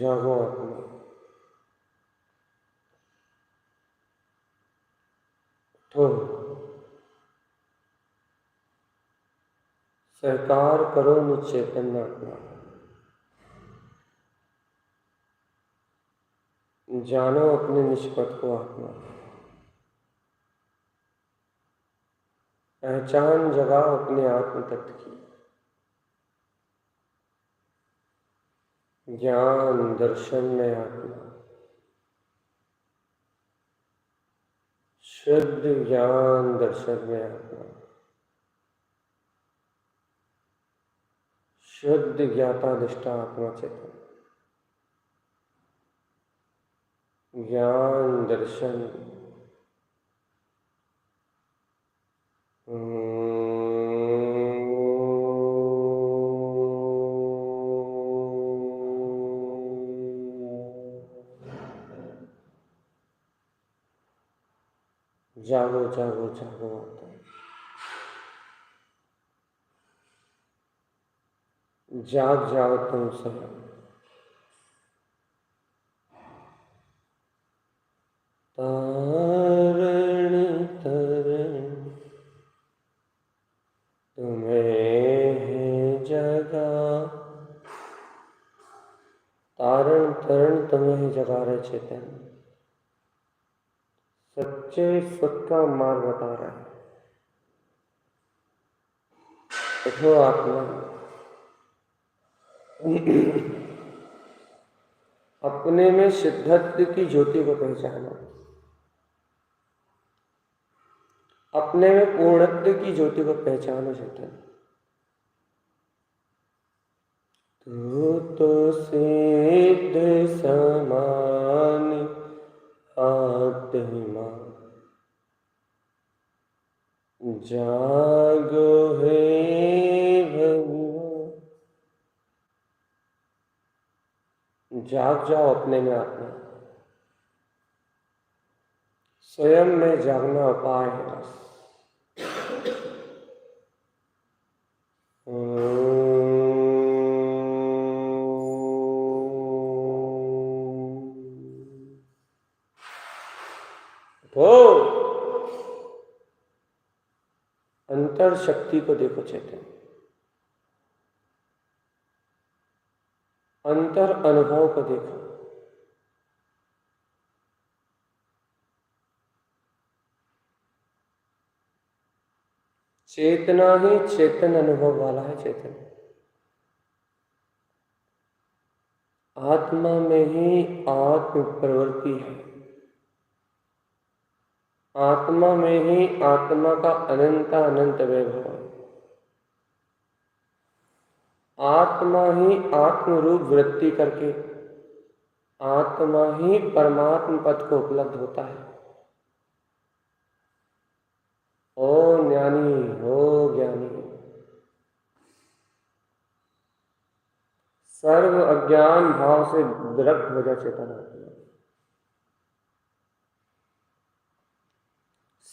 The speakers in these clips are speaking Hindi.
जागो आत्मा, उठो, सहकार करो निश्चेतन आत्मा, जानो अपने निष्पत्त को आत्मा, पहचान जगाओ अपने आत्म तत्व की, ज्ञान दर्शन में आत्मा, शुद्ध ज्ञान दर्शन में आत्मा, शुद्ध ज्ञाता निष्ठा आत्मा चेतन, ज्ञान दर्शन जागो जागो जागो आता है। जाग जाओ तुम स्वयं, तारण तरण तुम्हें है जगा, तारण तरण तुम्हें है जगा रहे चेतन, सच्चे सुख का मार्ग बता रहा है। उठो आत्मा, अपने में सिद्धत्व की ज्योति को पहचानो, अपने में पूर्णत्व की ज्योति को पहचानो चेतन। तू तो सिद्ध समान आत्मा, जागो हे भगवान, जाग जाओ अपने में आत्मा, स्वयं में जागना उपाय है बस। तो अंतर शक्ति को देखो चेतन, अंतर अनुभव को देखो, चेतना ही चेतन अनुभव वाला है चेतन, आत्मा में ही आत्म प्रवृत्ति है, आत्मा में ही आत्मा का अनंत अनंत वैभव है, आत्मा ही आत्म रूप वृत्ति करके आत्मा ही परमात्म पद को उपलब्ध होता है। ओ ज्ञानी, ओ ज्ञानी, सर्व अज्ञान भाव से विरक्त हो जा चेतन आत्मा,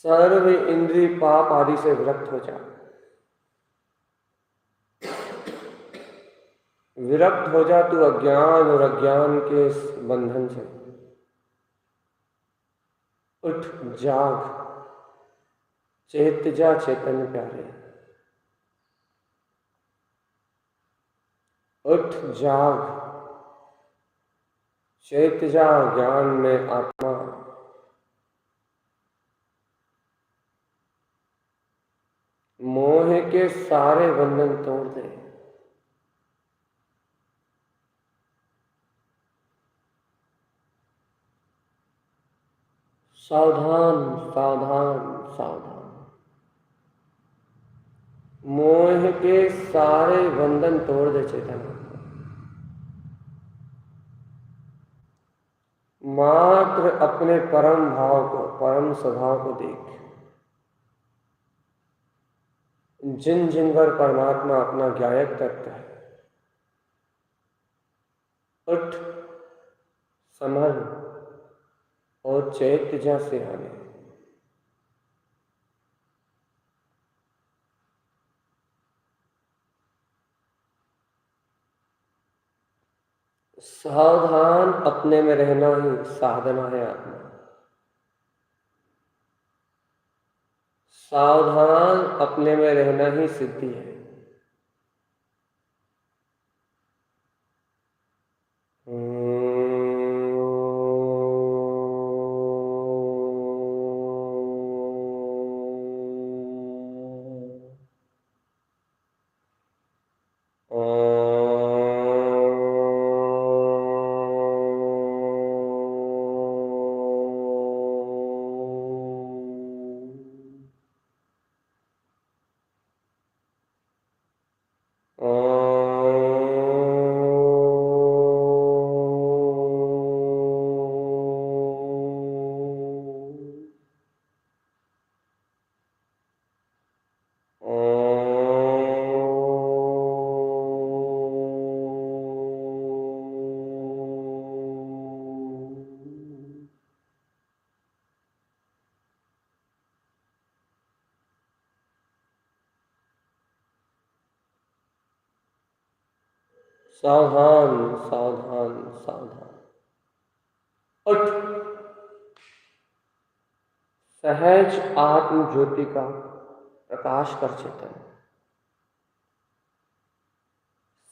सर्व इंद्रिय पाप आदि से विरक्त हो जा, विरक्त हो जा तू अज्ञान और अज्ञान के बंधन से। उठ जाग, चेत जा चेतन प्यारे, उठ जाग, चेत जा ज्ञान में आत्मा, मोह के सारे बंधन तोड़ दे, सावधान सावधान सावधान, मोह के सारे बंधन तोड़ दे चेतन, मात्र अपने परम भाव को, परम स्वभाव को देख, जिन जिन पर परमात्मा अपना गायक करता है। उठ, संभल और चैत्य जा सिहाने, सावधान अपने में रहना ही साधना है आत्मा। सावधान अपने में रहना ही सिद्धि है। सावधान सावधान सावधान। उठ। सहज आत्म ज्योति का प्रकाश कर चेतन।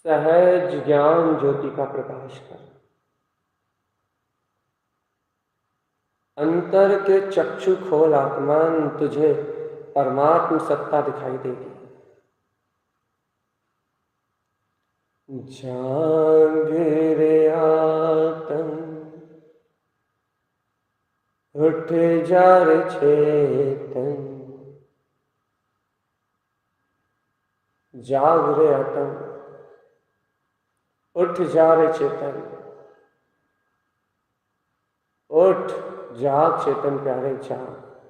सहज ज्ञान ज्योति का प्रकाश कर। अंतर के चक्षु खोल आत्मान, तुझे परमात्म सत्ता दिखाई देगी। जाग रे आत्म, उठ जा रे चेतन। जाग रे आत्म, उठ जा रे चेतन। उठ, जाग चेतन प्यारे, जाग।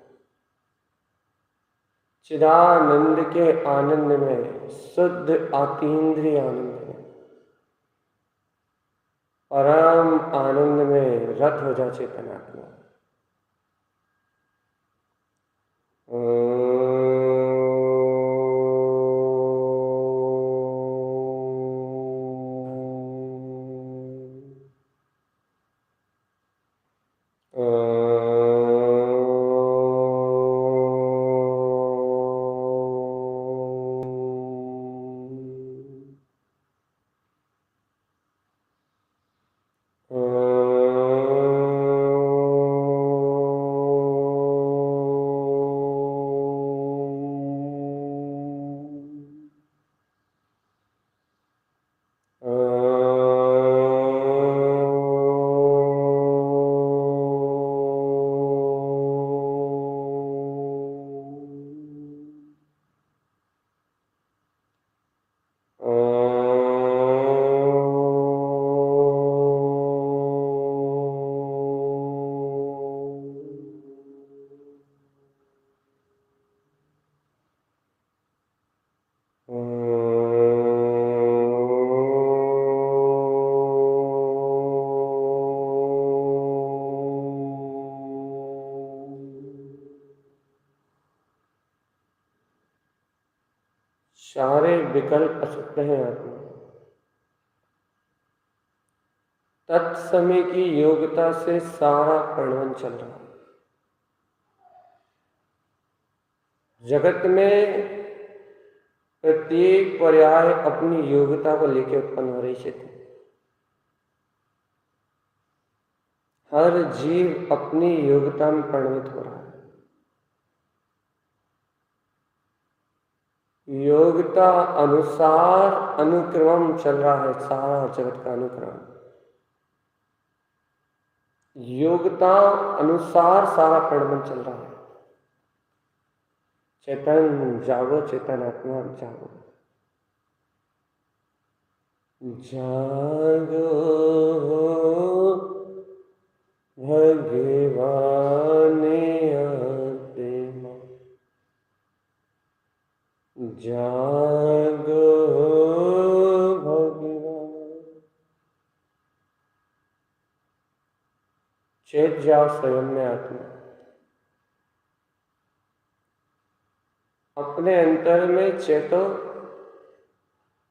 चिदानंद के आनंद में, शुद्ध आतीन्द्रिय आनंद में, परम आनंद में रत हो जा चेतन आत्मा। सारे विकल्प असत्य हैं आत्मा। तत्समय की योग्यता से सारा प्रणवन चल रहा है। जगत में प्रत्येक पर्याय अपनी योग्यता को लेकर उत्पन्न हो रही है। हर जीव अपनी योग्यता में परिणत हो रहा है। योग्यता अनुसार अनुक्रम चल रहा है सारा जगत का अनुक्रम। योग्यता अनुसार सारा परिणमन चल रहा है। चेतन जागो, चेतन आत्मा जागो। जागो भगवान आत्मा, जागो भगवान। चेत जाओ स्वयं में आत्मा। अपने अंतर में चेतो,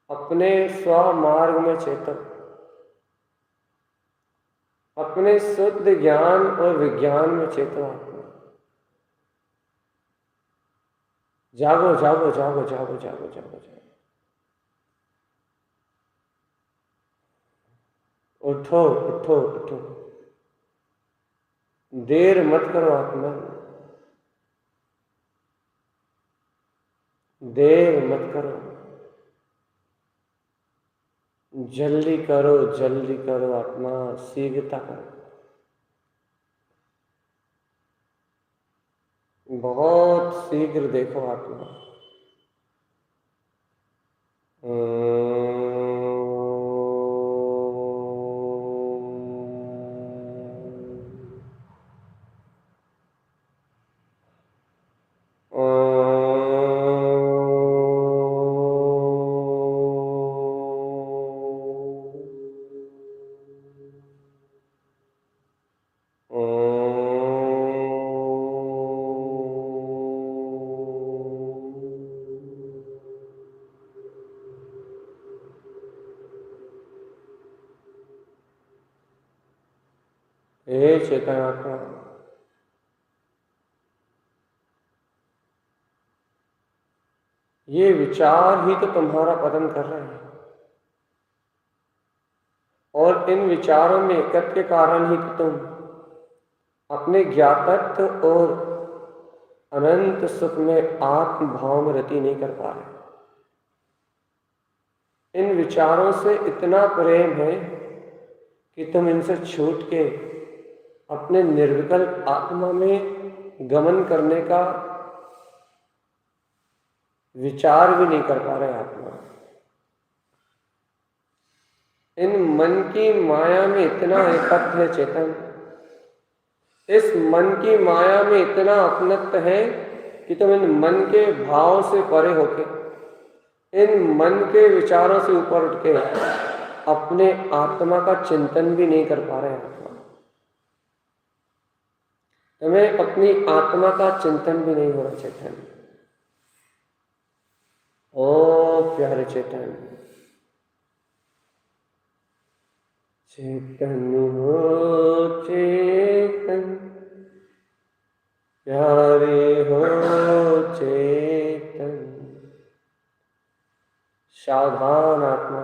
अपने स्व मार्ग में चेतो। अपने शुद्ध ज्ञान और विज्ञान में चेतो आत्मा। जागो जागो जागो जागो जागो जागो जागो। उठो उठो उठो, देर मत करो आत्मा, देर मत करो, जल्दी करो आत्मा, शीघ्रता करो। बहुत शीघ्र देखो आत्मा। हे चेतन आत्मा, ये विचार ही तो तुम्हारा पतन कर रहे हैं, और इन विचारों में एकत्व के कारण ही तो तुम अपने ज्ञातत्व और अनंत सुख में आत्म भाव में रति नहीं कर पा रहे। इन विचारों से इतना प्रेम है कि तुम इनसे छूट के अपने निर्विकल्प आत्मा में गमन करने का विचार भी नहीं कर पा रहे आत्मा। इन मन की माया में इतना एकत्व है चेतन, इस मन की माया में इतना अपनत्व है कि तुम इन मन के भाव से परे होके, इन मन के विचारों से ऊपर उठ के अपने आत्मा का चिंतन भी नहीं कर पा रहे आत्मा। तुम्हें अपनी आत्मा का चिंतन भी नहीं हो रहा चेतन। ओ प्यारे चेतन, चेतन हो चेतन, प्यारे हो चेतन, सावधान आत्मा,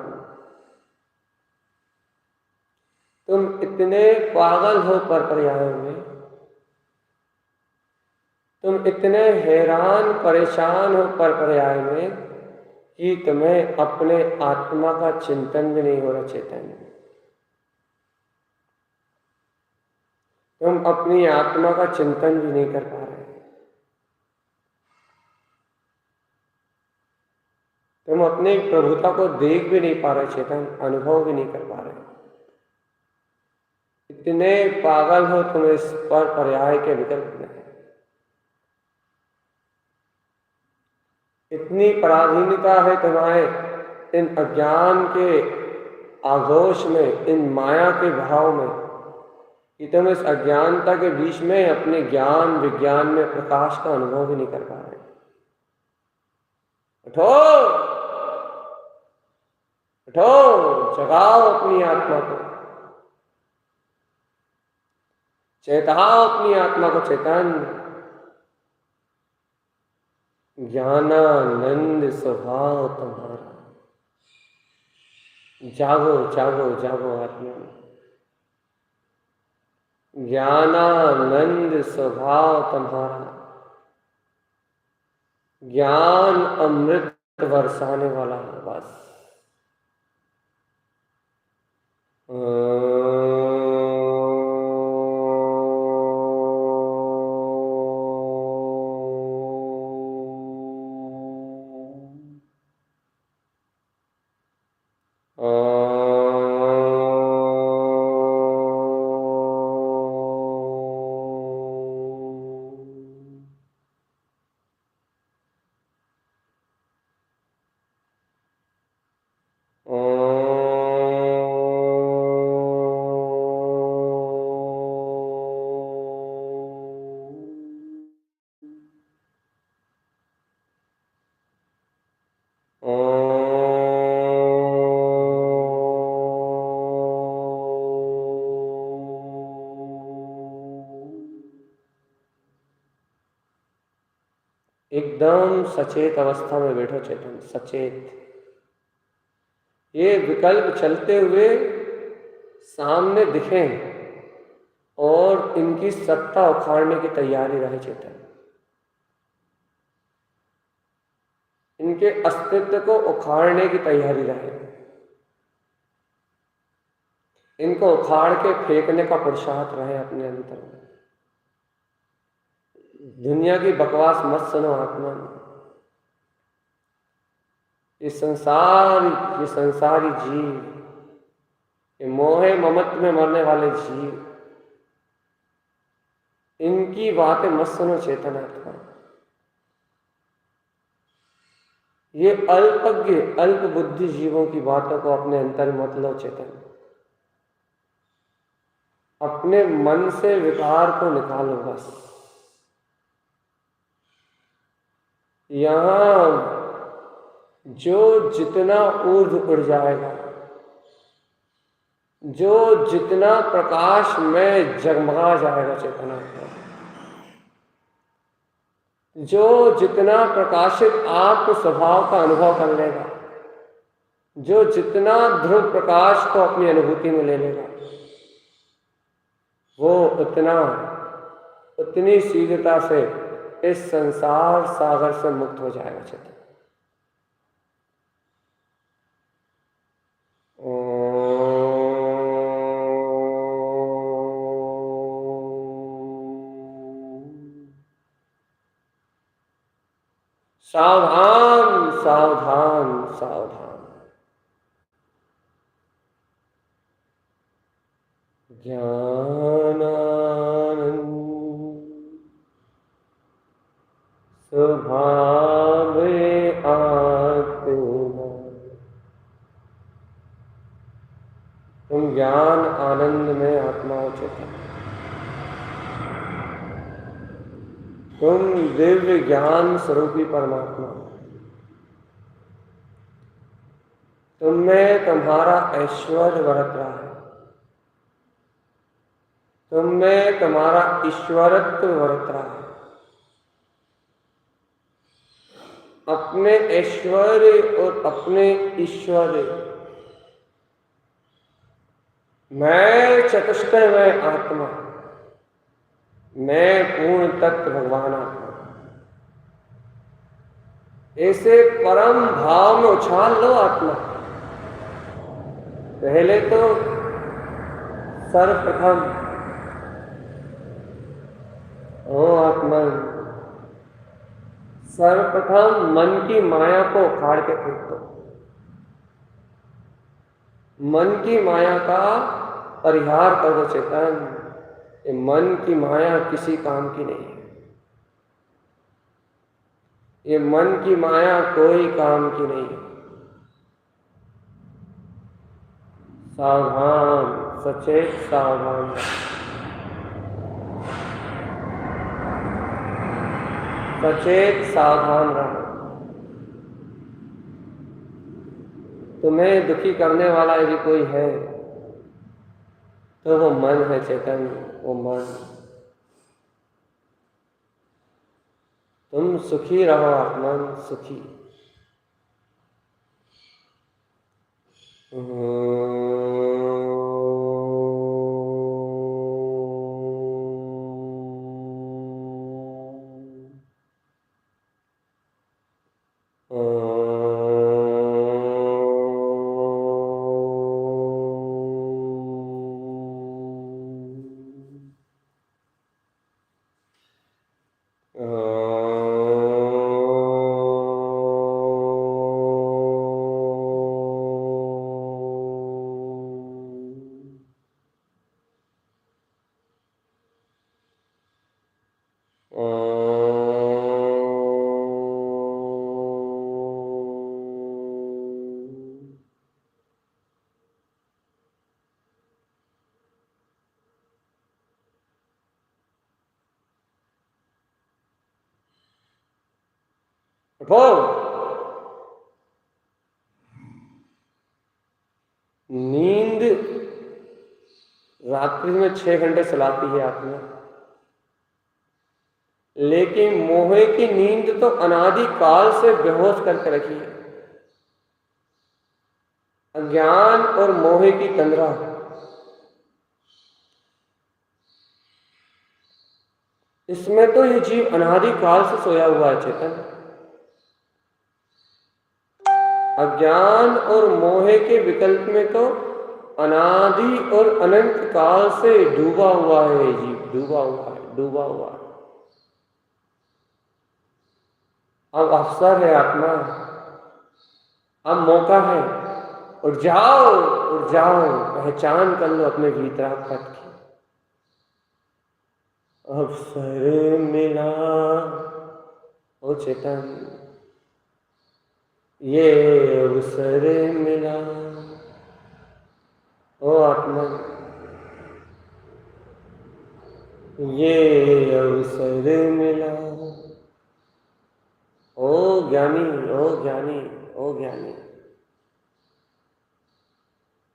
तुम इतने पागल हो पर पर्यायों में, तुम इतने हैरान परेशान हो पर पर्याय में कि तुम्हें अपने आत्मा का चिंतन भी नहीं हो रहा चेतन। तुम अपनी आत्मा का चिंतन भी नहीं कर पा रहे, तुम अपनी प्रभुता को देख भी नहीं पा रहे चेतन, अनुभव भी नहीं कर पा रहे। इतने पागल हो तुम इस पर पर्याय के विकल्प में, इतनी पराधीनता है तुम्हारे इन अज्ञान के आघोष में, इन माया के भाव में, कि तुम इस अज्ञानता के बीच में अपने ज्ञान विज्ञान में प्रकाश का अनुभव भी नहीं कर पा रहे। उठो उठो, जगाओ अपनी आत्मा को, चेताओ अपनी आत्मा को चेतन। ज्ञानानंद स्वभाव तुम्हारा, जागो जागो जागो आत्मा, ज्ञानानंद स्वभाव तुम्हारा, ज्ञान अमृत बरसाने वाला है बस। एकदम सचेत अवस्था में बैठो चेतन, सचेत। ये विकल्प चलते हुए सामने दिखें और इनकी सत्ता उखाड़ने की तैयारी रहे चेतन। इनके अस्तित्व को उखाड़ने की तैयारी रहे, इनको उखाड़ के फेंकने का पुरुषार्थ रहे अपने अंतर में। दुनिया की बकवास मत सुनो आत्मा। ये संसारी जीव, ये मोहे ममत्व में मरने वाले जीव, इनकी बातें मत सुनो चेतन आत्मा। ये अल्पज्ञ अल्प बुद्धि जीवों की बातों को अपने अंतर मत लो चेतन। अपने मन से विकार को निकालो बस। यहां जो जितना ऊर्ध्व उड़ जाएगा, जो जितना प्रकाश में जगमगा जाएगा चेतना का, जो जितना प्रकाशित आत्म स्वभाव का अनुभव कर लेगा, जो जितना ध्रुव प्रकाश को अपनी अनुभूति में ले लेगा, वो उतनी शीघ्रता से इस संसार सागर से मुक्त हो जाएगा चेतन। सावधान सावधान सावधान। ज्ञानानंद स्वभावे आत्मा। तुम ज्ञान आनंद में आत्मा हो चेतन। तुम दिव्य ज्ञान स्वरूपी परमात्मा। तुम में तुम्हारा ऐश्वर्य बरत रहा है, तुम में तुम्हारा ईश्वरत्व बरत रहा है। अपने ऐश्वर्य और अपने ईश्वर्य, मैं चतुष्टय में आत्मा, मैं पूर्ण तत्व भगवान आत्मा, ऐसे परम भाव में उछाल लो आत्मा। पहले तो सर्वप्रथम ओ आत्मा, सर्वप्रथम मन की माया को उखाड़ के फेंक दो। मन की माया का परिहार कर दो चेतन। ये मन की माया किसी काम की नहीं है। ये मन की माया कोई काम की नहीं है। सावधान, सचेत सावधान, सचेत सावधान रहो। तुम्हें दुखी करने वाला यदि कोई है तो वो मन है चेतन, वो मन। तुम सुखी रहो आत्मन, सुखी। उठो। नींद रात्रि में 6 घंटे सुलाती है आत्मा। लेकिन मोह की नींद तो अनादि काल से बेहोश करके रखी है। अज्ञान और मोह की तंद्रा, इसमें तो ये जीव अनादि काल से सोया हुआ है चेतन। अज्ञान और मोह के विकल्प में तो अनादि और अनंत काल से डूबा हुआ है ये जीव, डूबा हुआ है, डूबा हुआ है। अब अवसर है आत्मा, अब मौका है, उठ जाओ, उठ जाओ, पहचान कर लो अपने भीतर पथ की। अवसर मिला ओ चेतन, ये अवसर मिला ओ आत्मा, ये अवसर मिला ओ ज्ञानी, ओ ज्ञानी, ओ ज्ञानी।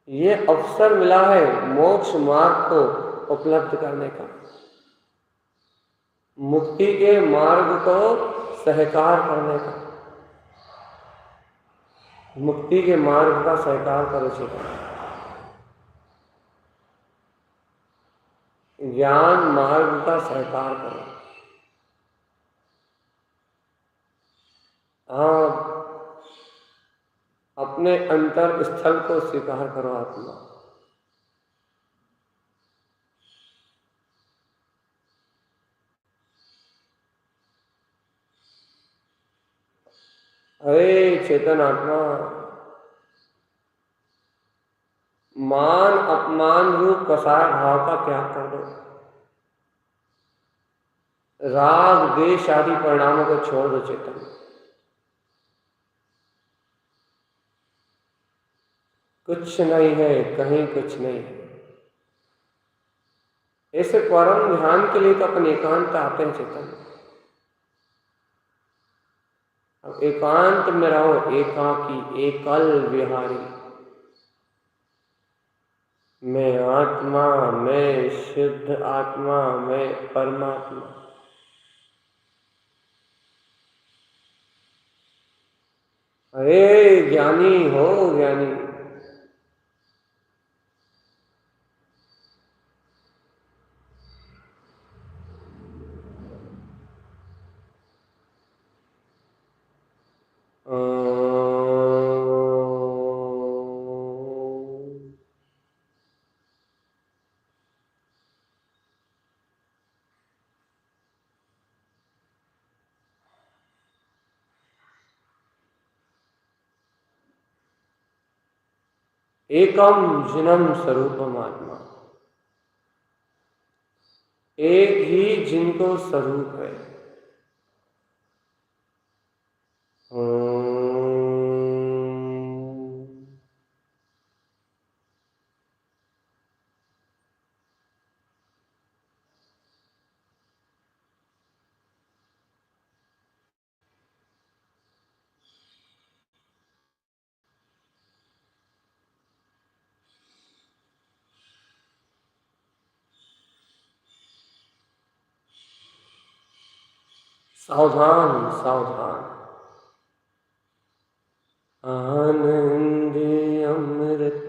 ये अवसर मिला है मोक्ष मार्ग को उपलब्ध करने का, मुक्ति के मार्ग को सहकार करने का। मुक्ति के मार्ग का सहकार करो चेतन, ज्ञान मार्ग का सहकार करो। आप अपने अंतर स्थल को स्वीकार करो आत्मा। अरे चेतन आत्मा, मान अपमान रूप कसाय भाव का त्याग कर दो। राग द्वेष आदि परिणामों को छोड़ दो चेतन। कुछ नहीं है, कहीं कुछ नहीं है। ऐसे परम ध्यान के लिए तो अपन एकांत आते हैं चेतन। अब एकांत में रहो, एकाकी, एकल विहारी। मैं आत्मा, मैं शुद्ध आत्मा, मैं परमात्मा। अरे ज्ञानी हो, ज्ञानी। एकम जिनम स्वरूपम आत्मा, एक ही जिनको स्वरूप है। सावधान, सावधान। आनंद अमृत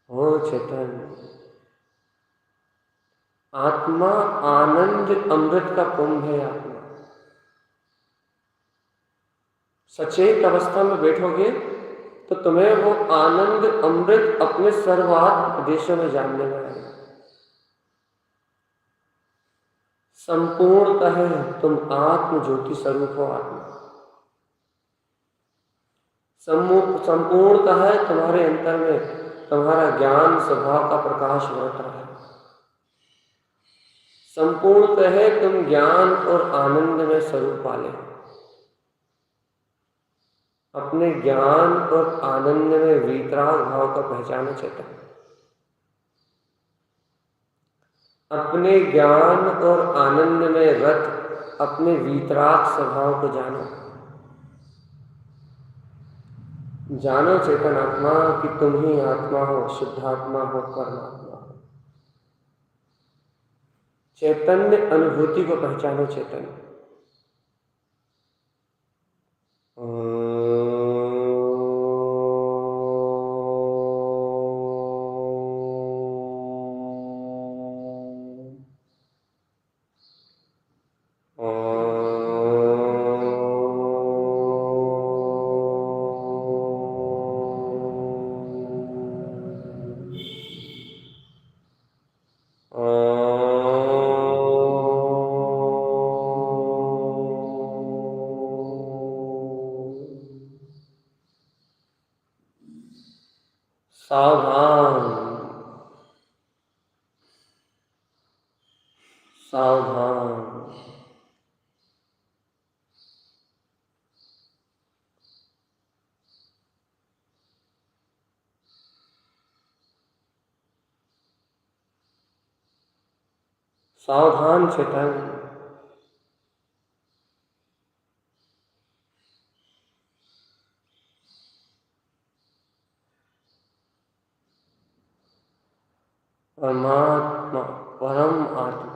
हो चेतन। आत्मा आनंद अमृत का कुंभ है। आत्मा सचेत अवस्था में बैठोगे तो तुम्हें वो आनंद अमृत अपने सर्वात्म प्रदेशों में जानने में आएगा। संपूर्णतः तुम आत्म ज्योति स्वरूप हो। आत्मा संपूर्णतः तुम्हारे अंतर में तुम्हारा ज्ञान स्वभाव का प्रकाश बरत रहा है। संपूर्णतः तुम ज्ञान और आनंद में स्वरूप वाले हो। अपने ज्ञान और आनंद में वीतराग भाव का पहचानो चेतन। अपने ज्ञान और आनंद में रत अपने वीतराग स्वभाव को जानो। जानो चेतन आत्मा कि तुम ही आत्मा हो, शुद्धात्मा हो, परमात्मा हो। चैतन्य अनुभूति को पहचानो। चैतन्य सावधान, सावधान। सावधान चेतन। परमात्मा, परम आत्मा।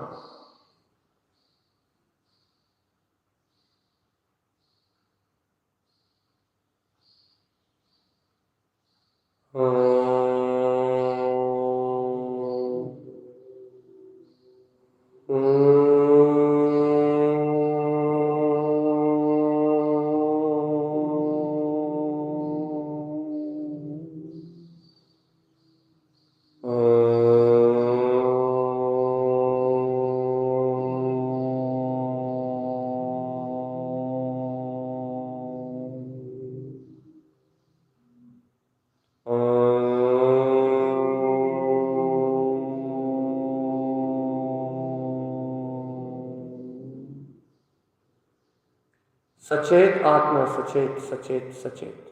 सचेत आत्मा, सचेत सचेत सचेत।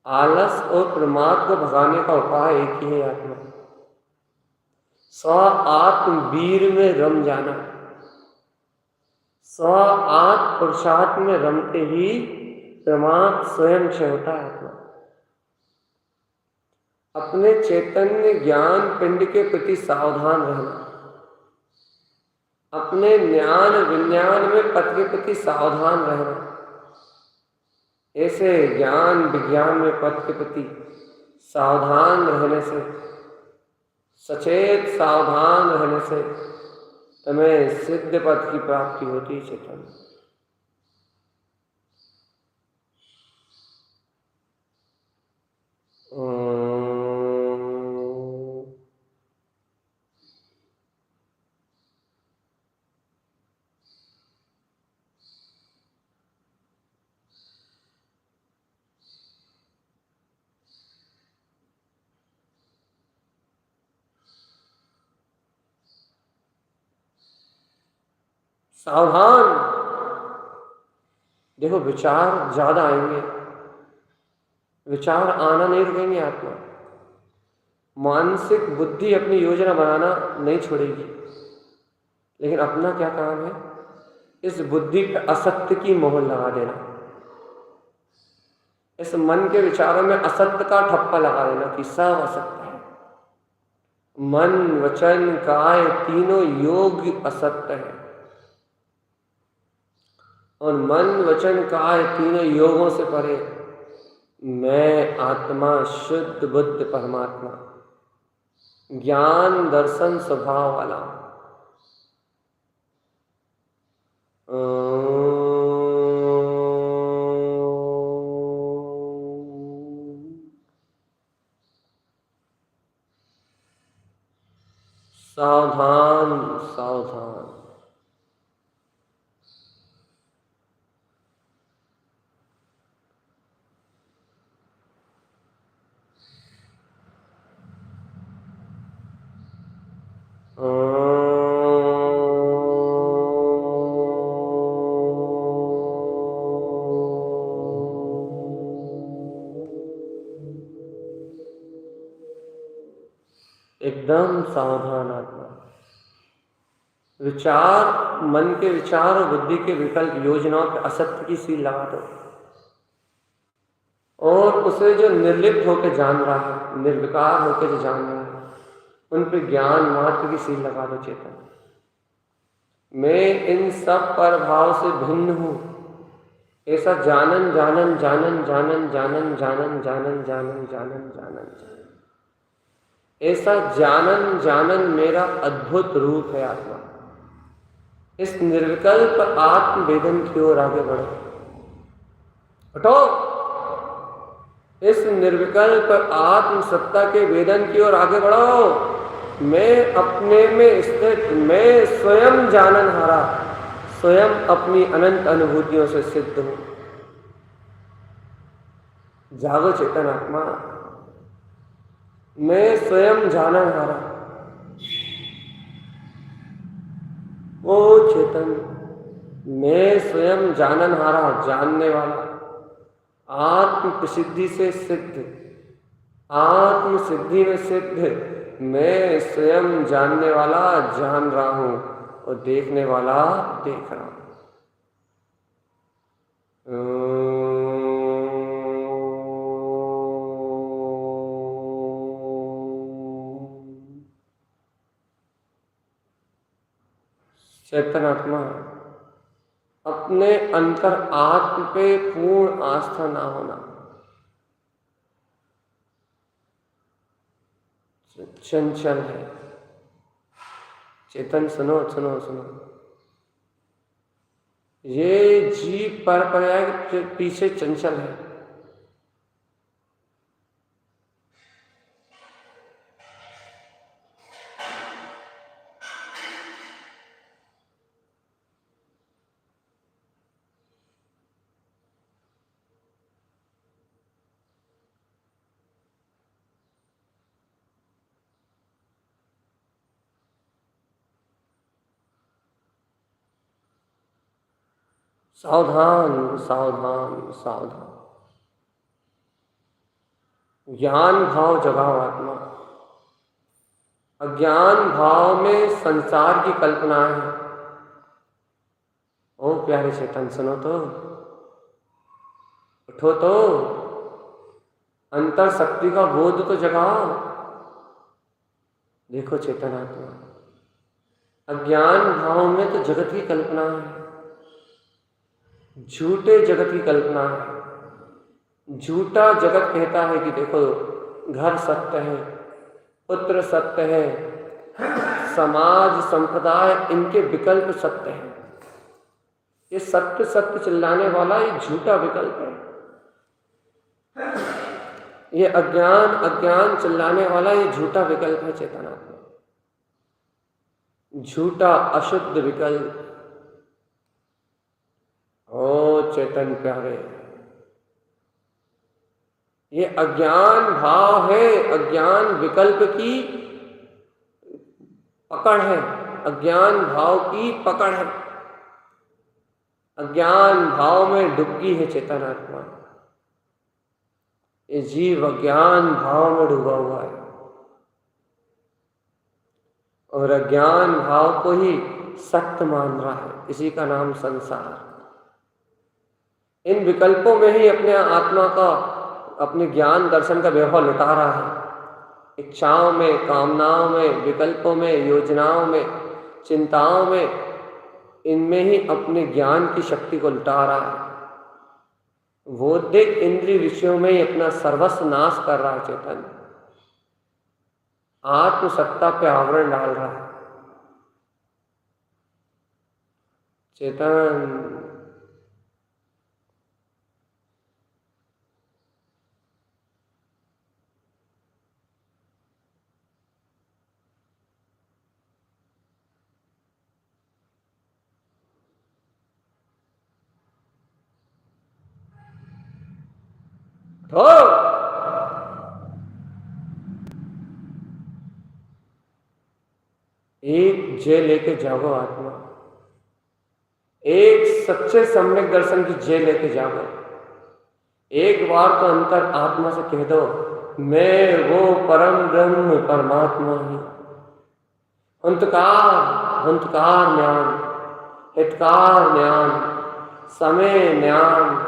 आलस और प्रमाद को भगाने का उपाय एक ही है आत्मा। स्व आत्म वीर में रम जाना। स्व आत्म पुरुषार्थ में रमते ही प्रमाद स्वयं क्षय होता है आत्मा। अपने चैतन्य ज्ञान पिंड के प्रति सावधान रहना। अपने ज्ञान विज्ञान में पथ के प्रति सावधान रहना। ऐसे ज्ञान विज्ञान में पथ के प्रति सावधान रहने से, सचेत सावधान रहने से तुम्हें सिद्ध पथ की प्राप्ति होती है चेतन। सावधान। देखो विचार ज्यादा आएंगे, विचार आना नहीं रुकेंगे आत्मा। मानसिक बुद्धि अपनी योजना बनाना नहीं छोड़ेगी, लेकिन अपना क्या काम है, इस बुद्धि पे असत्य की मोहर लगा देना। इस मन के विचारों में असत्य का ठप्पा लगा देना कि सब असत्य है। मन वचन काय तीनों योग असत्य है, और मन वचन काय तीनों योगों से परे मैं आत्मा, शुद्ध बुद्ध परमात्मा, ज्ञान दर्शन स्वभाव वाला। सावधान, सावधान। एकदम सावधान आत्मा। विचार, मन के विचार और बुद्धि के विकल्प योजनाओं पे असत्य की सील लगा दो, और उसे जो निर्लिप्त होकर जान रहा है, निर्विकार होकर जो जान रहा है, उन पे ज्ञान मात्र की सील लगा दो चेतन। मैं इन सब पर भाव से भिन्न हूँ, ऐसा जानन जानन जानन जानन जानन जानन जानन जानन जानन जानन ऐसा जानन जानन मेरा अद्भुत रूप है आत्मा। इस निर्विकल्प आत्म वेदन की ओर आगे बढ़ो, उठो, इस निर्विकल्प आत्म सत्ता के वेदन की ओर आगे बढ़ो। मैं अपने में स्थित, मैं स्वयं जानन हारा, स्वयं अपनी अनंत अनुभूतियों से सिद्ध हूं। जागो चेतन आत्मा, मैं स्वयं जानन हारा। ओ चेतन, मैं स्वयं जानन हारा, जानने वाला, आत्म प्रसिद्धि से सिद्ध, आत्म सिद्धि में सिद्ध, मैं स्वयं जानने वाला जान रहा हूं और देखने वाला देख रहा हूं। चेतन आत्मा, अपने अंतर आत्म पे पूर्ण आस्था ना होना, चंचल है। चेतन सुनो सुनो सुनो, ये जीव पर पर्याय पीछे चंचल है। सावधान सावधान सावधान, ज्ञान भाव जगाओ आत्मा। अज्ञान भाव में संसार की कल्पना है। ओ प्यारे चेतन सुनो तो, उठो तो, अंतर शक्ति का बोध तो जगाओ। देखो चेतन आत्मा, अज्ञान भाव में तो जगत की कल्पना है, झूठे जगत की कल्पना है। झूठा जगत कहता है कि देखो घर सत्य है, पुत्र सत्य है, समाज संप्रदाय इनके विकल्प सत्य है। ये सत्य सत्य चिल्लाने वाला ये झूठा विकल्प है। ये अज्ञान अज्ञान चिल्लाने वाला ये झूठा विकल्प है चेतनात्मा, झूठा अशुद्ध विकल्प। ओ चेतन प्यारे, ये अज्ञान भाव है, अज्ञान विकल्प की पकड़ है, अज्ञान भाव की पकड़ है। अज्ञान भाव में डुबकी है चेतन आत्मा। ये जीव अज्ञान भाव में डूबा हुआ है और अज्ञान भाव को ही सत्य मान रहा है। इसी का नाम संसार। इन विकल्पों में ही अपने आत्मा का, अपने ज्ञान दर्शन का वैभव लुटा रहा है। इच्छाओं में, कामनाओं में, विकल्पों में, योजनाओं में, चिंताओं में, इनमें ही अपने ज्ञान की शक्ति को लुटा रहा है। बौद्धिक इंद्रिय विषयों में ही अपना सर्वस्व नाश कर रहा है चेतन। आत्मसत्ता पे आवरण डाल रहा है चेतन। तो एक जय लेके जागो आत्मा, एक सच्चे सम्यक दर्शन की जय लेके जागो। एक बार तो अंतर आत्मा से कह दो, मैं वो परम ब्रह्म परमात्मा हूं। हंतकार ज्ञान, हितकार ज्ञान, समय ज्ञान,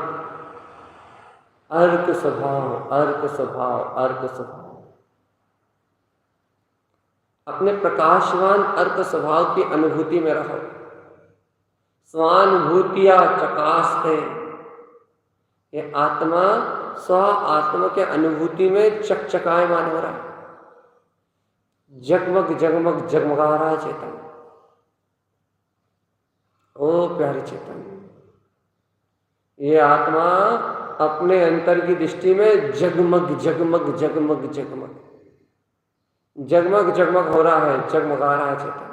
अर्क स्वभाव, अर्क स्वभाव, अर्क स्वभाव। अपने प्रकाशवान अर्क स्वभाव की अनुभूति में रहो। स्वानुभूतिया चकास्ते, ये आत्मा स्व आत्मा के अनुभूति में चकचकायमान हो रहा है, जगमग जगमग जगमगा रहा है चेतन। ओ प्यारे चेतन, ये आत्मा अपने अंतर की दृष्टि में जगमग जगमग जगमग जगमग जगमग जगमग हो रहा है, जगमगा रहा है चेतन।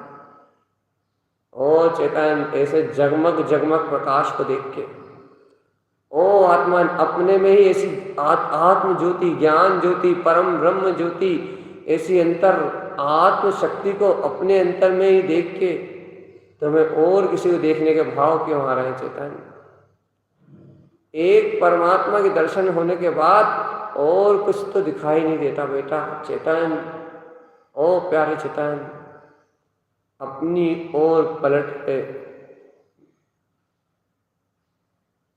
ओ चेतन, ऐसे जगमग जगमग प्रकाश को देख के ओ आत्मा अपने में ही ऐसी आत्म ज्योति, ज्ञान ज्योति, परम ब्रह्म ज्योति, ऐसी अंतर आत्म शक्ति को अपने अंतर में ही देख के तुम्हें और किसी को देखने के भाव क्यों आ रहे हैं चेतन? एक परमात्मा के दर्शन होने के बाद और कुछ तो दिखाई नहीं देता बेटा चेतन। ओ प्यारे चेतन, अपनी ओर पलट के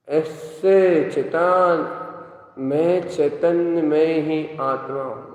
ऐसे चेतन, मैं चैतन्य में ही आत्मा हूं।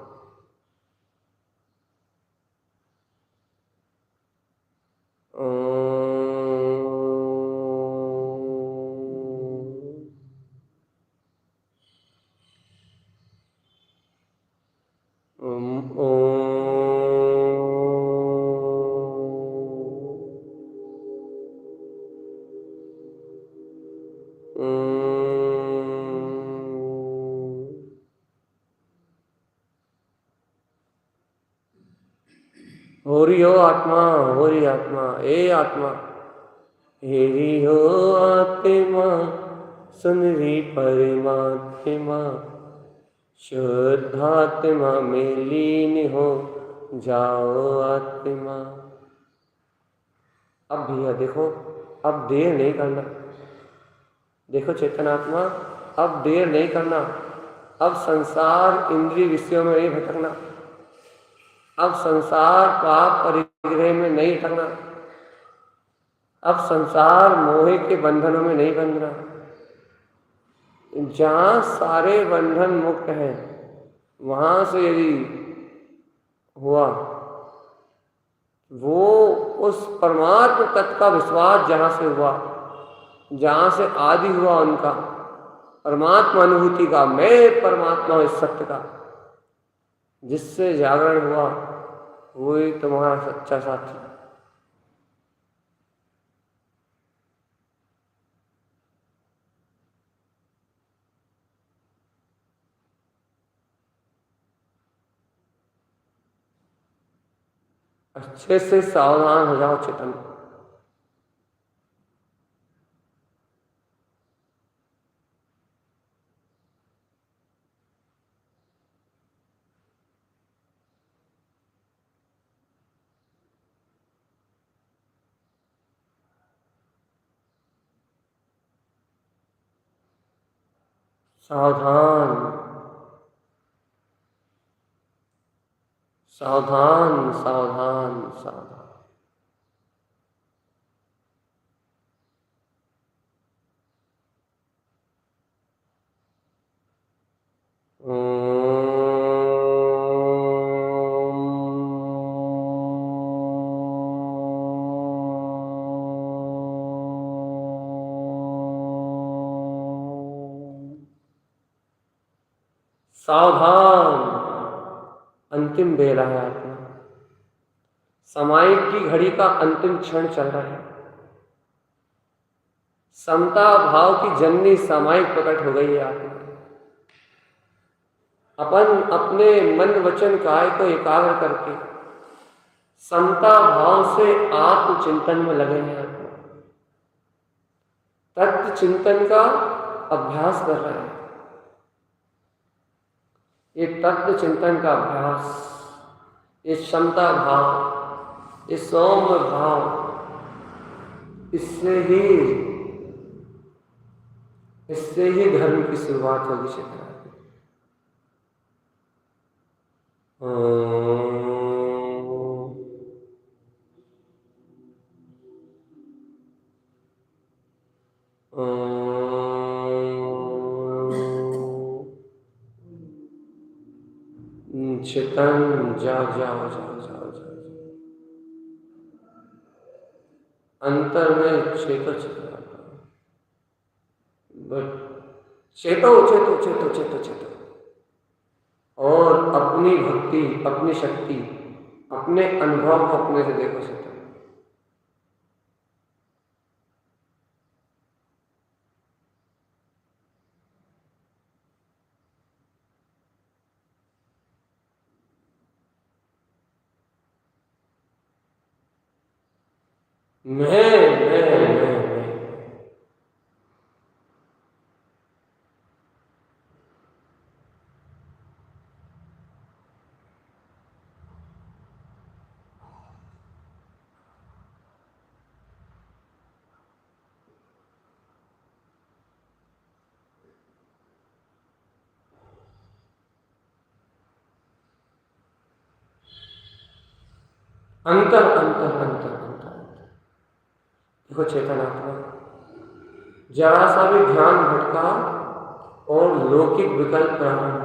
हो रही हो आत्मा, हो रही आत्मा, ए आत्मा, हेरी हो आत्मा, सुन रही परमात्मा, शुद्धात्मा में लीन हो जाओ आत्मा। अब भैया देखो, अब देर नहीं करना। देखो चेतन आत्मा, अब देर नहीं करना। अब संसार इंद्रिय विषयों में नहीं भटकना। अब संसार पाप परिग्रह में नहीं भटकना। अब संसार मोह के बंधनों में नहीं बंधना। जहां सारे बंधन मुक्त हैं, वहां से यदि हुआ वो उस परमात्म तत्व का विश्वास जहां से हुआ, जहां से आदि हुआ उनका परमात्मा अनुभूति का, मैं परमात्मा इस सत्य का, जिससे जागरण हुआ, वही तुम्हारा सच्चा साथी। अच्छे से सावधान हो जाओ चेतन। सावधान सावधान सावधान सावधान। सावधान, अंतिम बेला है आत्मा। समायिक की घड़ी का अंतिम क्षण चल रहा है। समता भाव की जननी सामायिक प्रकट हो गई है आत्मा। अपन अपने मन वचन काय को एकाग्र करके समता भाव से आत्मचिंतन में लगे हैं आत्मा। तत्व चिंतन का अभ्यास कर रहे हैं। ये तत्व चिंतन का अभ्यास, ये क्षमता भाव, ये सौम्य भाव, इससे ही धर्म की शुरुआत होगी क्षेत्र। चेतन जाग जाओ जाओ जाओ जाओ। अंतर में चेतो चित्त, बट चेतो चेतो चेतो चेतो चेतो, और अपनी भक्ति, अपनी शक्ति, अपने अनुभव को अपने से देखो चेतो। मैं अंतर अंतर अंतर अंतर देखो चेतन आत्मा, जरा सा भी ध्यान भटका और लौकिक विकल्प प्रारंभ,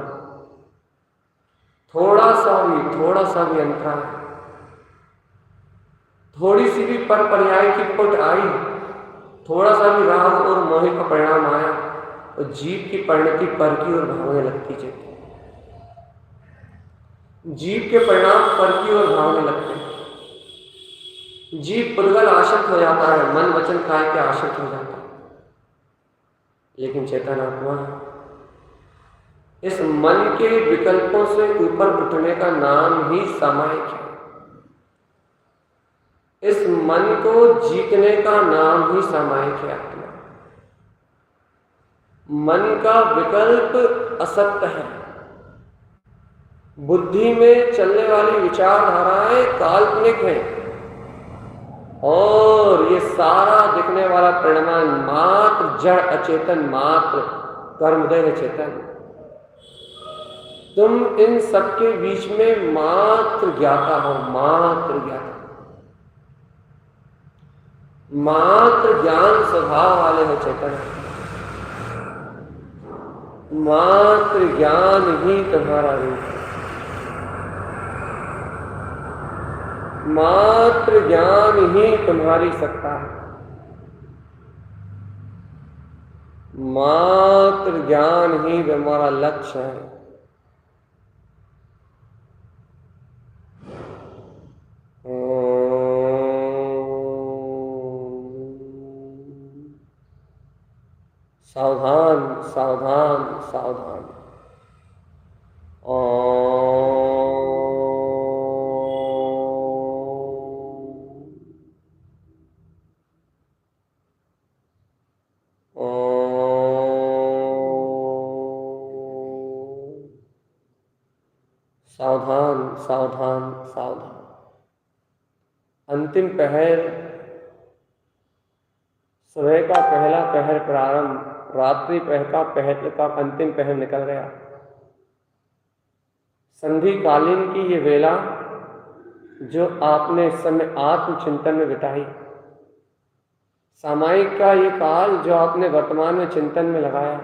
थोड़ा सा भी अंतराल, थोड़ी सी भी पर पर्याय की पुट आई, थोड़ा सा भी राग और मोह का परिणाम आया, और जीव की परिणति पर की ओर भागने लगती चेतन, जीव के परिणाम पर की ओर भागने लगते, जीव पुद्गल आश्रित हो जाता है, मन वचन काय के आश्रित हो जाता है। लेकिन चेतन आत्मा इस मन के विकल्पों से ऊपर उठने का नाम ही सामायिक है, इस मन को जीतने का नाम ही सामायिक है आत्मा। मन का विकल्प असत्य है, बुद्धि में चलने वाली विचारधाराएं काल्पनिक हैं, और ये सारा दिखने वाला परिणाम मात्र जड़ अचेतन, मात्र कर्मदेह चेतन। तुम इन सबके बीच में मात्र ज्ञाता हो, मात्र ज्ञाता, मात्र ज्ञान स्वभाव वाले हो चेतन, मात्र ज्ञान ही तुम्हारा रूप है, मात्र ज्ञान ही तुम्हारी सत्ता है, मात्र ज्ञान ही तुम्हारा लक्ष्य है। सावधान सावधान सावधान। सावधान सावधान सावधान। अंतिम पहर, सुबह का पहला पहर प्रारंभ, रात्रि पहर का अंतिम पहर निकल गया। संधि कालीन की ये वेला जो आपने इस समय आत्मचिंतन में बिताई, सामायिक का ये काल जो आपने वर्तमान में चिंतन में लगाया,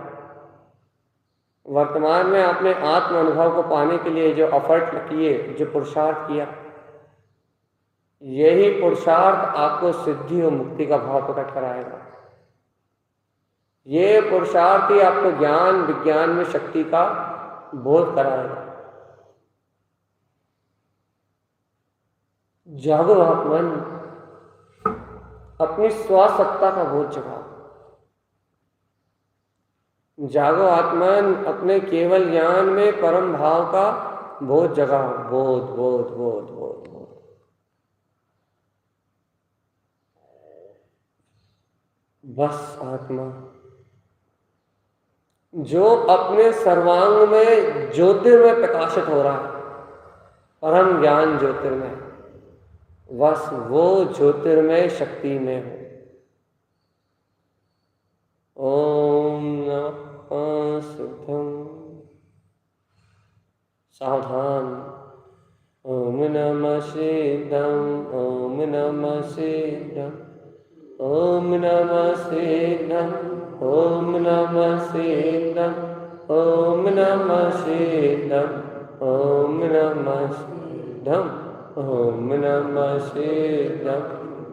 वर्तमान में आपने आत्म अनुभव को पाने के लिए जो एफर्ट किए, जो पुरुषार्थ किया, यही पुरुषार्थ आपको सिद्धि और मुक्ति का भाव प्रकट कराएगा। ये पुरुषार्थ ही आपको ज्ञान विज्ञान में शक्ति का बोध कराएगा। जागो आत्मन, अपनी स्वासत्ता का बोध जगाओ। जागो आत्मन, अपने केवल ज्ञान में परम भाव का बोध जगाओ। बोध बोध बोध बोध बोध। बस आत्मा जो अपने सर्वांग में ज्योतिर्मय प्रकाशित हो रहा है, परम ज्ञान ज्योतिर्मय, बस वो ज्योतिर्मय शक्ति में हो। ओम नमः सिद्धम। सावधान। ओम नमः सिद्धम, ओम नमः सिद्धम, ओम नमः सिद्धम, ओम नमः सिद्धम, ओम नमः सिद्धम, ओम नमः सिद्धम, ओम नमः सिद्धम,